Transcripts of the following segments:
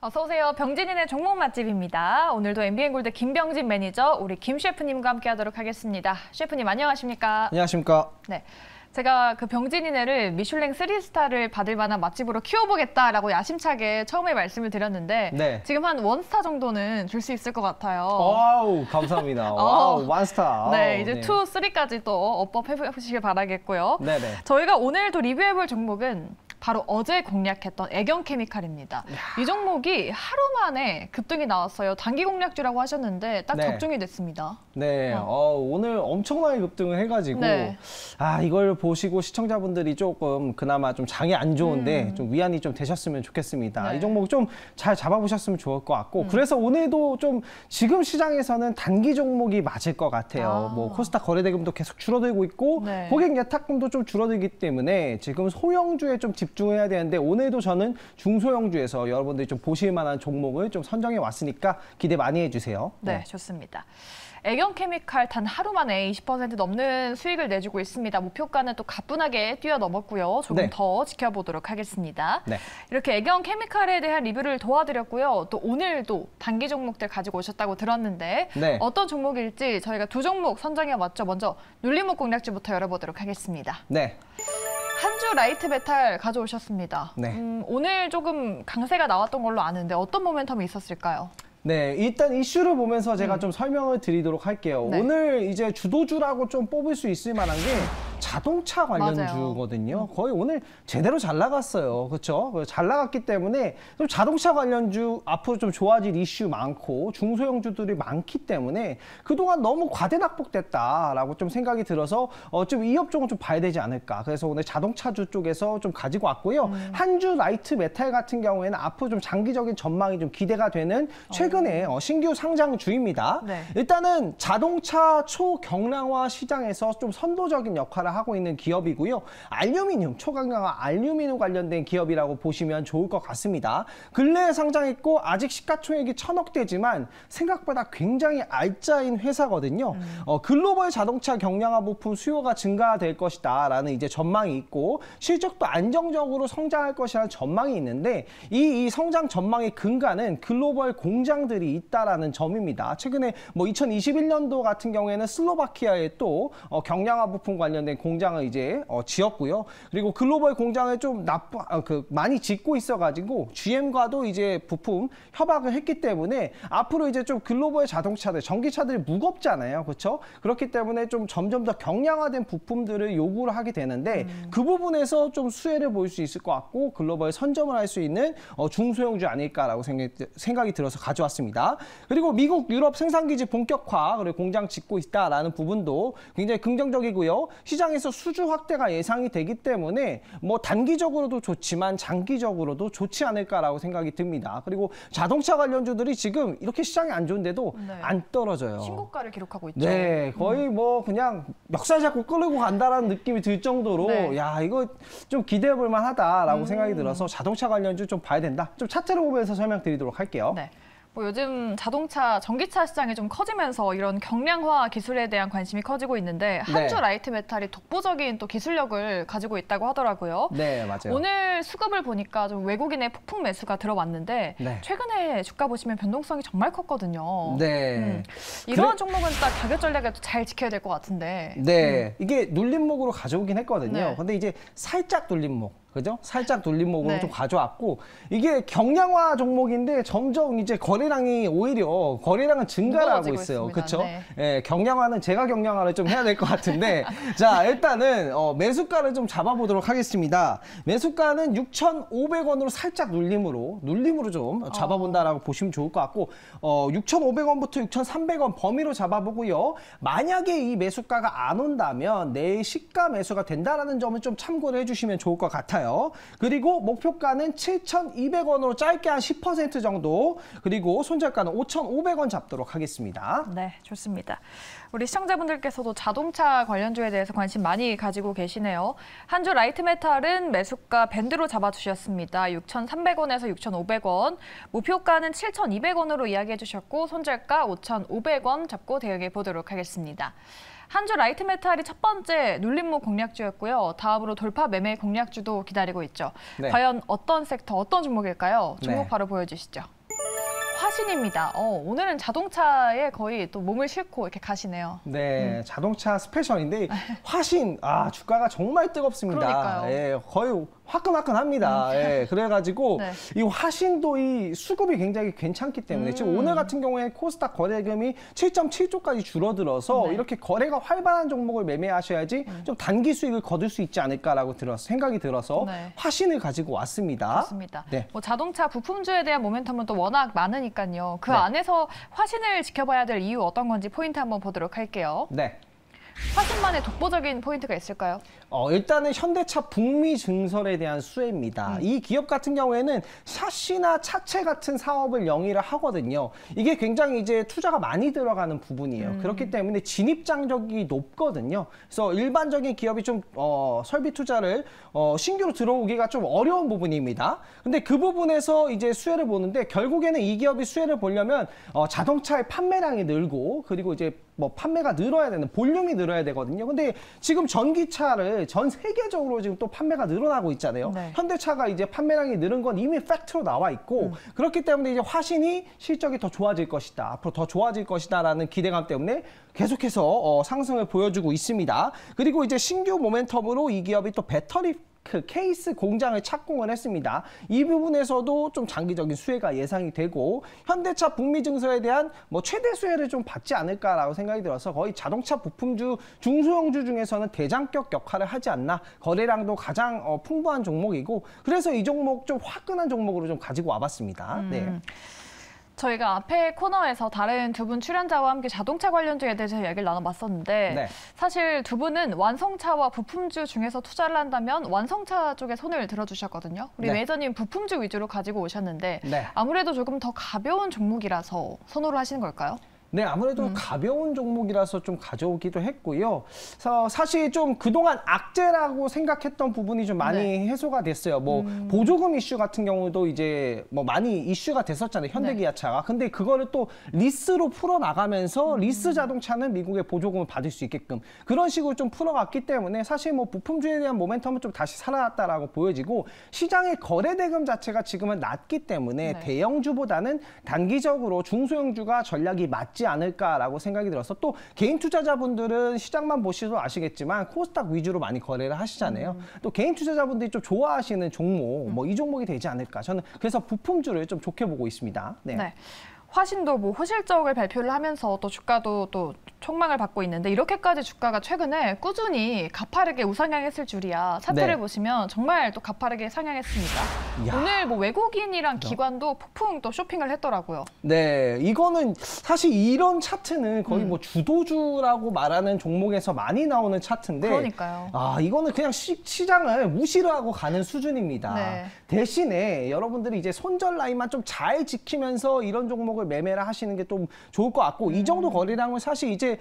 어서 오세요. 병진이네 종목 맛집입니다. 오늘도 MBN골드 김병진 매니저, 우리 김 셰프님과 함께하도록 하겠습니다. 셰프님 안녕하십니까? 안녕하십니까? 네, 제가 그 병진이네를 미슐랭 3스타를 받을 만한 맛집으로 키워보겠다라고 야심차게 처음에 말씀을 드렸는데 네. 지금 한 1스타 정도는 줄 수 있을 것 같아요. 와우, 감사합니다. 와우, 1스타. 네, 이제 2, 3까지 또 업해보시길 바라겠고요. 네네. 저희가 오늘도 리뷰해볼 종목은 바로 어제 공략했던 애경케미칼입니다. 이 종목이 하루 만에 급등이 나왔어요. 단기 공략주라고 하셨는데 딱 네. 적중이 됐습니다. 네, 오늘 엄청나게 급등을 해가지고 네. 이걸 보시고 시청자분들이 조금 그나마 좀 장이 안 좋은데 좀 위안이 좀 되셨으면 좋겠습니다. 네. 이 종목 좀 잘 잡아보셨으면 좋을 것 같고 그래서 오늘도 좀 지금 시장에서는 단기 종목이 맞을 것 같아요. 뭐 코스닥 거래대금도 계속 줄어들고 있고 네. 고객 예탁금도 좀 줄어들기 때문에 지금 소형주에 좀 집중해야 되는데 오늘도 저는 중소형주에서 여러분들이 좀 보실 만한 종목을 좀 선정해 왔으니까 기대 많이 해주세요. 네, 좋습니다. 애경케미칼 단 하루 만에 20% 넘는 수익을 내주고 있습니다. 목표가는 또 가뿐하게 뛰어넘었고요. 조금 네. 더 지켜보도록 하겠습니다. 네. 이렇게 애경케미칼에 대한 리뷰를 도와드렸고요. 또 오늘도 단기 종목들 가지고 오셨다고 들었는데 네. 어떤 종목일지 저희가 두 종목 선정해왔죠. 먼저 눌림목 공략주부터 열어보도록 하겠습니다. 네. 한주 라이트 메탈 가져오셨습니다. 네. 오늘 조금 강세가 나왔던 걸로 아는데 어떤 모멘텀이 있었을까요? 네, 일단 이슈를 보면서 제가 좀 설명을 드리도록 할게요. 네. 오늘 이제 주도주라고 좀 뽑을 수 있을 만한 게 자동차 관련주거든요. 거의 오늘 제대로 잘 나갔어요. 그렇죠? 잘 나갔기 때문에 좀 자동차 관련주 앞으로 좀 좋아질 이슈 많고 중소형주들이 많기 때문에 그동안 너무 과대낙폭됐다라고 좀 생각이 들어서 좀 이 업종은 좀 봐야 되지 않을까. 그래서 오늘 자동차주 쪽에서 좀 가지고 왔고요. 한주 라이트 메탈 같은 경우에는 앞으로 좀 장기적인 전망이 좀 기대가 되는 최근에 신규 상장주입니다. 네. 일단은 자동차 초경량화 시장에서 좀 선도적인 역할을 하고 있는 기업이고요. 알루미늄, 초경량화 알루미늄 관련된 기업이라고 보시면 좋을 것 같습니다. 근래에 상장했고 아직 시가총액이 1000억대지만 생각보다 굉장히 알짜인 회사거든요. 글로벌 자동차 경량화 부품 수요가 증가될 것이다 라는 이제 전망이 있고 실적도 안정적으로 성장할 것이라는 전망이 있는데 이 성장 전망의 근간은 글로벌 공장들이 있다라는 점입니다. 최근에 뭐 2021년도 같은 경우에는 슬로바키아에 또 경량화 부품 관련된 공장을 이제 지었고요. 그리고 글로벌 공장을 좀 많이 짓고 있어가지고 GM과도 이제 부품 협약을 했기 때문에 앞으로 이제 좀 글로벌 자동차들, 전기차들이 무겁잖아요, 그렇죠? 그렇기 때문에 좀 점점 더 경량화된 부품들을 요구를 하게 되는데 그 부분에서 좀 수혜를 볼 수 있을 것 같고 글로벌 선점을 할 수 있는 중소형주 아닐까라고 생각이 들어서 가져왔습니다. 그리고 미국, 유럽 생산기지 본격화 그리고 공장 짓고 있다라는 부분도 굉장히 긍정적이고요. 시장에서 수주 확대가 예상이 되기 때문에 뭐 단기적으로도 좋지만 장기적으로도 좋지 않을까라고 생각이 듭니다. 그리고 자동차 관련주들이 지금 이렇게 시장이 안 좋은데도 네. 안 떨어져요. 신고가를 기록하고 있죠. 네, 거의 뭐 그냥 멱살 잡고 끌고 간다라는 느낌이 들 정도로 네. 야 이거 좀 기대해 볼 만하다라고 생각이 들어서 자동차 관련주 좀 봐야 된다. 좀 차트를 보면서 설명드리도록 할게요. 네. 뭐 요즘 자동차, 전기차 시장이 좀 커지면서 이런 경량화 기술에 대한 관심이 커지고 있는데 한주 네. 라이트 메탈이 독보적인 또 기술력을 가지고 있다고 하더라고요. 네, 맞아요. 오늘 수급을 보니까 좀 외국인의 폭풍 매수가 들어왔는데 네. 최근에 주가 보시면 변동성이 정말 컸거든요. 네. 이런 종목은 딱 가격 전략을 잘 지켜야 될 것 같은데. 네, 이게 눌림목으로 가져오긴 했거든요. 네. 근데 이제 살짝 눌림목. 그죠? 살짝 눌림목으로 네. 좀 가져왔고 이게 경량화 종목인데 점점 이제 거래량은 증가를 하고 무거워지고 있어요. 있습니다. 그렇죠? 네. 예, 경량화는 제가 경량화를 좀 해야 될 것 같은데 자, 일단은 매수가를 좀 잡아보도록 하겠습니다. 매수가는 6,500원으로 살짝 눌림으로 좀 잡아본다라고 보시면 좋을 것 같고 6,500원부터 6,300원 범위로 잡아보고요. 만약에 이 매수가가 안 온다면 내일 시가 매수가 된다라는 점을 좀 참고를 해주시면 좋을 것 같아요. 그리고 목표가는 7,200원으로 짧게 한 10% 정도 그리고 손절가는 5,500원 잡도록 하겠습니다. 네, 좋습니다. 우리 시청자분들께서도 자동차 관련주에 대해서 관심 많이 가지고 계시네요. 한주 라이트 메탈은 매수가 밴드로 잡아주셨습니다. 6,300원에서 6,500원, 목표가는 7,200원으로 이야기해 주셨고 손절가 5,500원 잡고 대응해 보도록 하겠습니다. 한 주 라이트 메탈이 첫 번째 눌림목 공략주였고요. 다음으로 돌파 매매 공략주도 기다리고 있죠. 네. 과연 어떤 섹터, 어떤 종목일까요? 종목 네. 바로 보여주시죠. 화신입니다. 오늘은 자동차에 거의 또 몸을 싣고 이렇게 가시네요. 네, 자동차 스페셜인데 화신, 주가가 정말 뜨겁습니다. 그러니까요. 예, 거의 화끈화끈합니다. 예, 그래가지고 네. 이 화신도 이 수급이 굉장히 괜찮기 때문에 지금 오늘 같은 경우에 코스닥 거래금이 7.7조까지 줄어들어서 네. 이렇게 거래가 활발한 종목을 매매하셔야지 좀 단기 수익을 거둘 수 있지 않을까라고 생각이 들어서 네. 화신을 가지고 왔습니다. 그렇습니다. 네. 뭐 자동차 부품주에 대한 모멘텀은 또 워낙 많으니까요. 그 네. 안에서 화신을 지켜봐야 될 이유 어떤 건지 포인트 한번 보도록 할게요. 네. 화신만의 독보적인 포인트가 있을까요? 일단은 현대차 북미 증설에 대한 수혜입니다. 이 기업 같은 경우에는 샤시나 차체 같은 사업을 영위를 하거든요. 이게 굉장히 이제 투자가 많이 들어가는 부분이에요. 그렇기 때문에 진입 장벽이 높거든요. 그래서 일반적인 기업이 좀 설비 투자를 신규로 들어오기가 좀 어려운 부분입니다. 근데 그 부분에서 이제 수혜를 보는데 결국에는 이 기업이 수혜를 보려면 자동차의 판매량이 늘고 그리고 이제 뭐 판매가 늘어야 되는 볼륨이 늘어야 되거든요. 근데 지금 전기차를 전 세계적으로 지금 또 판매가 늘어나고 있잖아요. 네. 현대차가 이제 판매량이 늘은 건 이미 팩트로 나와 있고 그렇기 때문에 이제 화신이 실적이 더 좋아질 것이다. 앞으로 더 좋아질 것이다라는 기대감 때문에 계속해서 상승을 보여주고 있습니다. 그리고 이제 신규 모멘텀으로 이 기업이 또 배터리 케이스 공장을 착공을 했습니다. 이 부분에서도 좀 장기적인 수혜가 예상이 되고 현대차 북미 증설에 대한 뭐 최대 수혜를 좀 받지 않을까라고 생각이 들어서 거의 자동차 부품주 중소형주 중에서는 대장격 역할을 하지 않나. 거래량도 가장 풍부한 종목이고 그래서 이 종목 좀 화끈한 종목으로 좀 가지고 와봤습니다. 네. 저희가 앞에 코너에서 다른 두 분 출연자와 함께 자동차 관련주에 대해서 이야기를 나눠봤었는데 네. 사실 두 분은 완성차와 부품주 중에서 투자를 한다면 완성차 쪽에 손을 들어주셨거든요. 우리 네. 매니저님 부품주 위주로 가지고 오셨는데 네. 아무래도 조금 더 가벼운 종목이라서 선호를 하시는 걸까요? 네, 아무래도 가벼운 종목이라서 좀 가져오기도 했고요. 사실 좀 그동안 악재라고 생각했던 부분이 좀 많이 네. 해소가 됐어요. 뭐 보조금 이슈 같은 경우도 이제 뭐 많이 이슈가 됐었잖아요. 현대기아차가. 근데 그거를 또 리스로 풀어나가면서 리스 자동차는 미국의 보조금을 받을 수 있게끔 그런 식으로 좀 풀어갔기 때문에 사실 뭐 부품주에 대한 모멘텀은 좀 다시 살아났다라고 보여지고 시장의 거래 대금 자체가 지금은 낮기 때문에 네. 대형주보다는 단기적으로 중소형주가 전략이 맞지 않을까라고 생각이 들어서 또 개인 투자자분들은 시장만 보시도 아시겠지만 코스닥 위주로 많이 거래를 하시잖아요. 또 개인 투자자분들이 좀 좋아하시는 종목, 뭐 이 종목이 되지 않을까. 저는 그래서 부품주를 좀 좋게 보고 있습니다. 네. 네. 화신도 뭐 호실적을 발표를 하면서 또 주가도 또 촉망을 받고 있는데 이렇게까지 주가가 최근에 꾸준히 가파르게 우상향했을 줄이야. 차트를 네. 보시면 정말 또 가파르게 상향했습니다. 이야. 오늘 뭐 외국인이랑 기관도 폭풍 또 쇼핑을 했더라고요. 네, 이거는 사실 이런 차트는 거의 뭐 주도주라고 말하는 종목에서 많이 나오는 차트인데 그러니까요. 이거는 그냥 시장을 무시를 하고 가는 수준입니다. 네. 대신에 여러분들이 이제 손절 라인만 좀 잘 지키면서 이런 종목을 매매를 하시는 게 좀 좋을 것 같고 이 정도 거래량은 사실 이제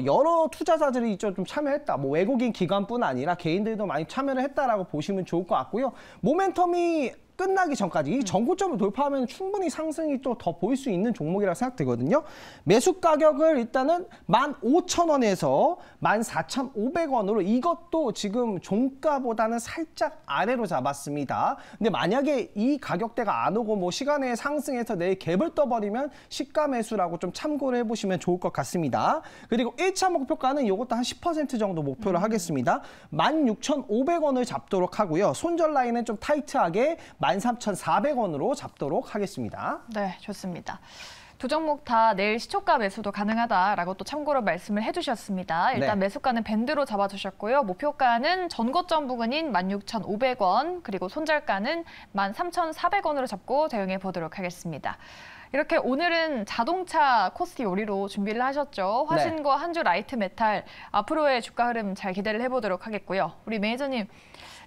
여러 투자자들이 좀 참여했다. 뭐 외국인 기관뿐 아니라 개인들도 많이 참여를 했다라고 보시면 좋을 것 같고요. 모멘텀이 끝나기 전까지 이 전고점을 돌파하면 충분히 상승이 또 더 보일 수 있는 종목이라고 생각되거든요. 매수 가격을 일단은 15,000원에서 14,500원으로 이것도 지금 종가보다는 살짝 아래로 잡았습니다. 근데 만약에 이 가격대가 안 오고 뭐 시간에 상승해서 내일 갭을 떠버리면 시가 매수라고 좀 참고를 해보시면 좋을 것 같습니다. 그리고 1차 목표가는 이것도 한 10% 정도 목표를 하겠습니다. 16,500원을 잡도록 하고요. 손절 라인은 좀 타이트하게 13,400원으로 잡도록 하겠습니다. 네, 좋습니다. 두 종목 다 내일 시초가 매수도 가능하다라고 또 참고로 말씀을 해주셨습니다. 일단 네. 매수가는 밴드로 잡아주셨고요. 목표가는 전고점 부근인 16,500원 그리고 손절가는 13,400원으로 잡고 대응해 보도록 하겠습니다. 이렇게 오늘은 자동차 코스피 요리로 준비를 하셨죠. 화신과 한 주 라이트 메탈 앞으로의 주가 흐름 잘 기대를 해보도록 하겠고요. 우리 매니저님.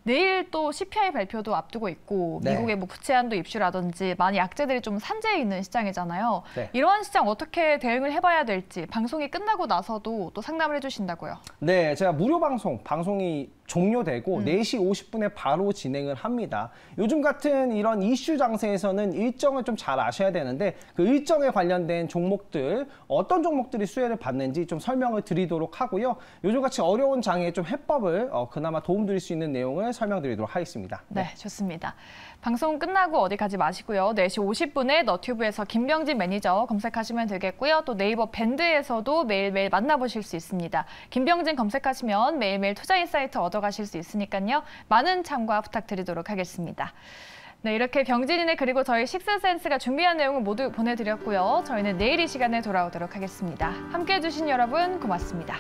내일 또 CPI 발표도 앞두고 있고 네. 미국의 뭐 부채 한도 입슈라든지 많이 악재들이 좀 산재해 있는 시장이잖아요. 네. 이러한 시장 어떻게 대응을 해봐야 될지 방송이 끝나고 나서도 또 상담을 해주신다고요. 네, 제가 무료 방송이 종료되고 4시 50분에 바로 진행을 합니다. 요즘 같은 이런 이슈 장세에서는 일정을 좀 잘 아셔야 되는데 그 일정에 관련된 종목들 어떤 종목들이 수혜를 받는지 좀 설명을 드리도록 하고요. 요즘같이 어려운 장에 좀 해법을 그나마 도움드릴 수 있는 내용을 설명드리도록 하겠습니다. 네, 좋습니다. 방송 끝나고 어디 가지 마시고요. 4시 50분에 너튜브에서 김병진 매니저 검색하시면 되겠고요. 또 네이버 밴드에서도 매일매일 만나보실 수 있습니다. 김병진 검색하시면 매일매일 투자인사이트 얻어가실 수 있으니까요. 많은 참가 부탁드리도록 하겠습니다. 네, 이렇게 병진이네 그리고 저희 식스센스가 준비한 내용을 모두 보내드렸고요. 저희는 내일 이 시간에 돌아오도록 하겠습니다. 함께해 주신 여러분 고맙습니다.